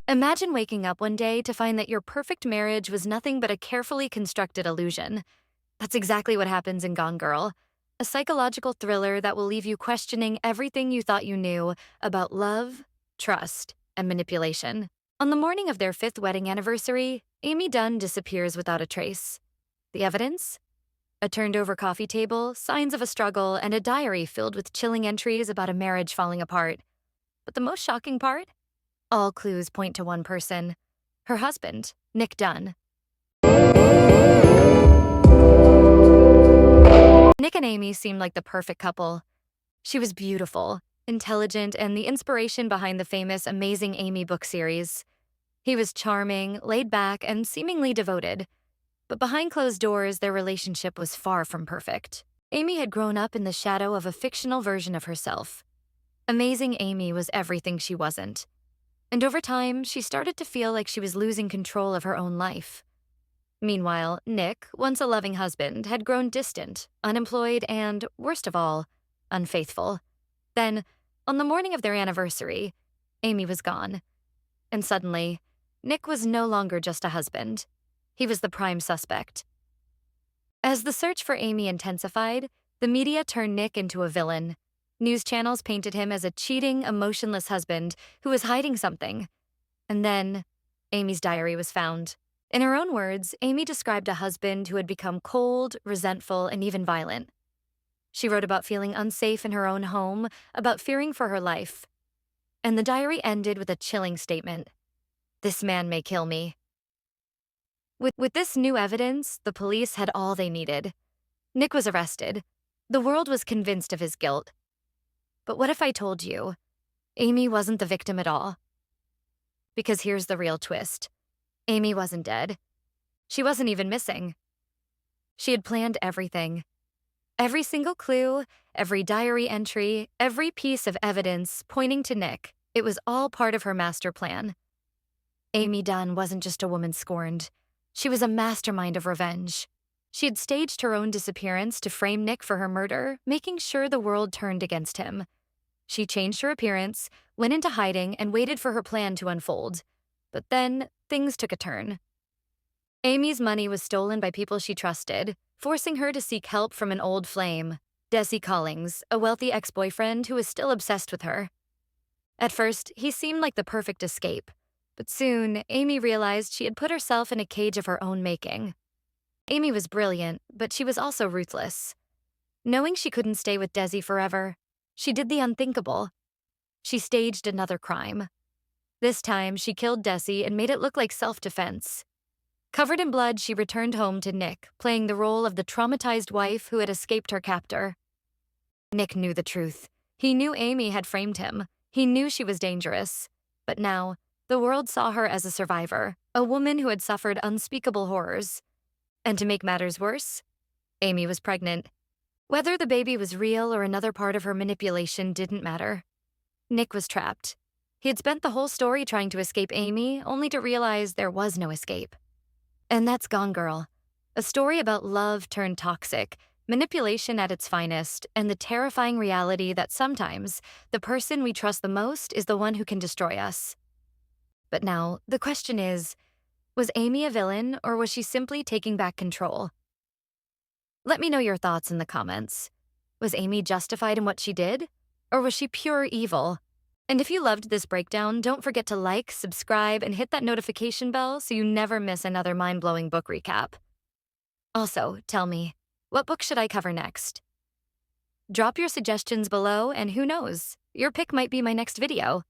Imagine waking up one day to find that your perfect marriage was nothing but a carefully constructed illusion. That's exactly what happens in Gone Girl, a psychological thriller that will leave you questioning everything you thought you knew about love, trust, and manipulation. On the morning of their fifth wedding anniversary, Amy Dunne disappears without a trace. The evidence? A turned over coffee table, signs of a struggle, and a diary filled with chilling entries about a marriage falling apart. But the most shocking part? All clues point to one person: her husband, Nick Dunne. Nick and Amy seemed like the perfect couple. She was beautiful, intelligent, and the inspiration behind the famous Amazing Amy book series. He was charming, laid back, and seemingly devoted. But behind closed doors, their relationship was far from perfect. Amy had grown up in the shadow of a fictional version of herself. Amazing Amy was everything she wasn't. And over time, she started to feel like she was losing control of her own life. Meanwhile, Nick, once a loving husband, had grown distant, unemployed, and, worst of all, unfaithful. Then, on the morning of their anniversary, Amy was gone. And suddenly, Nick was no longer just a husband. He was the prime suspect. As the search for Amy intensified, the media turned Nick into a villain. News channels painted him as a cheating, emotionless husband who was hiding something. And then, Amy's diary was found. In her own words, Amy described a husband who had become cold, resentful, and even violent. She wrote about feeling unsafe in her own home, about fearing for her life. And the diary ended with a chilling statement: "This man may kill me." With this new evidence, the police had all they needed. Nick was arrested. The world was convinced of his guilt. But what if I told you Amy wasn't the victim at all? Because here's the real twist. Amy wasn't dead. She wasn't even missing. She had planned everything. Every single clue, every diary entry, every piece of evidence pointing to Nick. It was all part of her master plan. Amy Dunne wasn't just a woman scorned. She was a mastermind of revenge. She had staged her own disappearance to frame Nick for her murder, making sure the world turned against him. She changed her appearance, went into hiding, and waited for her plan to unfold. But then, things took a turn. Amy's money was stolen by people she trusted, forcing her to seek help from an old flame, Desi Collings, a wealthy ex-boyfriend who was still obsessed with her. At first, he seemed like the perfect escape, but soon, Amy realized she had put herself in a cage of her own making. Amy was brilliant, but she was also ruthless. Knowing she couldn't stay with Desi forever, she did the unthinkable. She staged another crime. This time, she killed Desi and made it look like self-defense. Covered in blood, she returned home to Nick, playing the role of the traumatized wife who had escaped her captor. Nick knew the truth. He knew Amy had framed him. He knew she was dangerous. But now, the world saw her as a survivor, a woman who had suffered unspeakable horrors. And to make matters worse, Amy was pregnant. Whether the baby was real or another part of her manipulation didn't matter. Nick was trapped. He had spent the whole story trying to escape Amy, only to realize there was no escape. And that's Gone Girl, a story about love turned toxic, manipulation at its finest, and the terrifying reality that sometimes the person we trust the most is the one who can destroy us. But now, the question is, was Amy a villain, or was she simply taking back control? Let me know your thoughts in the comments. Was Amy justified in what she did? Or was she pure evil? And if you loved this breakdown, don't forget to like, subscribe, and hit that notification bell so you never miss another mind-blowing book recap. Also, tell me, what book should I cover next? Drop your suggestions below, and who knows, your pick might be my next video.